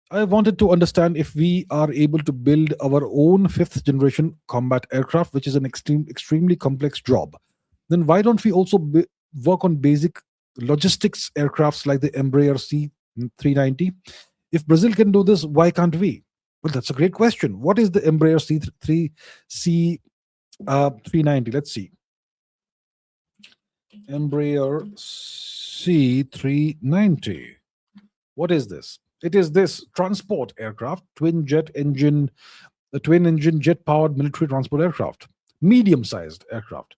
I wanted to understand if we are able to build our own fifth generation combat aircraft, which is an extremely complex job. Then why don't we also work on basic logistics aircrafts like the Embraer C390? If Brazil can do this, why can't we? Well, that's a great question. What is the Embraer C390? Let's see. Embraer C390. What is this? It is this transport aircraft, twin engine jet powered military transport aircraft, medium sized aircraft.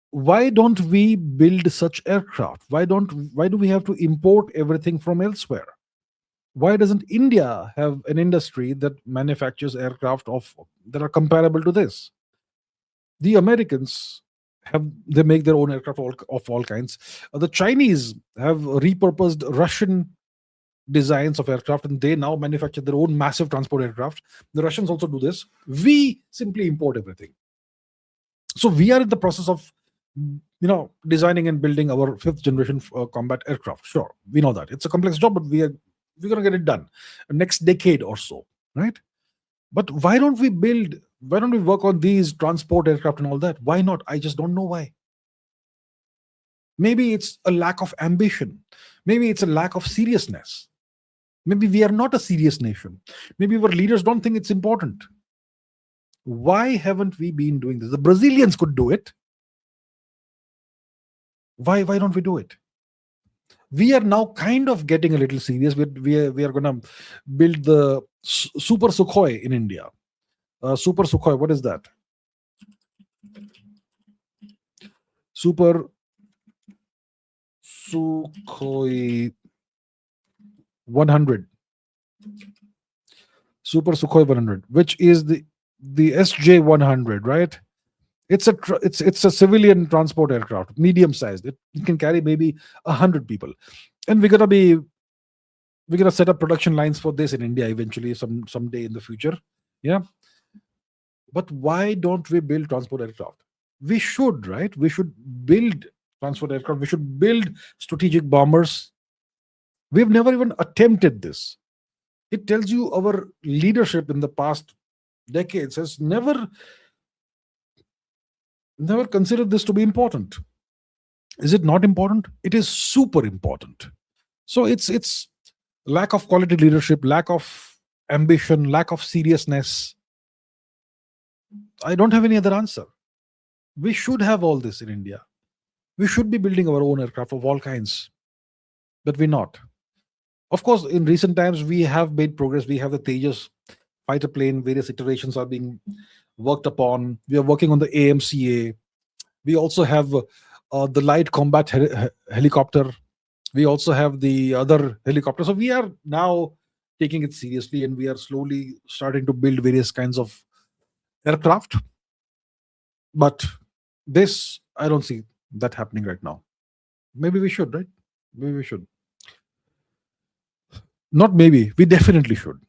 Why don't we build such aircraft? Why do we have to import everything from elsewhere? Why doesn't India have an industry that manufactures aircraft that are comparable to this? The Americans they make their own aircraft of all kinds. The Chinese have repurposed Russian designs of aircraft, and they now manufacture their own massive transport aircraft. The Russians also do this. We simply import everything. So we are in the process of designing and building our fifth generation combat aircraft. Sure, we know that it's a complex job, but we're going to get it done next decade or so, right? But why don't we work on these transport aircraft and all that? Why not? I just don't know why. Maybe it's a lack of ambition. Maybe it's a lack of seriousness. Maybe we are not a serious nation. Maybe our leaders don't think it's important. Why haven't we been doing this? The Brazilians could do it. Why don't we do it? We are now kind of getting a little serious. We are going to build the Super Sukhoi in India. Super Sukhoi, what is that? Super Sukhoi 100. Super Sukhoi 100, which is the SJ 100, right? It's a civilian transport aircraft, medium sized. It can carry maybe 100 people, and we're gonna set up production lines for this in India eventually, someday in the future. Yeah, but why don't we build transport aircraft? We should, right? We should build transport aircraft. We should build strategic bombers. We've never even attempted this. It tells you our leadership in the past decades has never considered this to be important. Is it not important? It is super important. So it's lack of quality leadership, lack of ambition, lack of seriousness. I don't have any other answer. We should have all this in India. We should be building our own aircraft of all kinds, but we're not. Of course, in recent times, we have made progress. We have the Tejas fighter plane. Various iterations are being worked upon. We are working on the AMCA. We also have the light combat helicopter. We also have the other helicopter. So we are now taking it seriously, and we are slowly starting to build various kinds of aircraft. But this, I don't see that happening right now. Maybe we should, right? Maybe we should. Not maybe. We definitely should.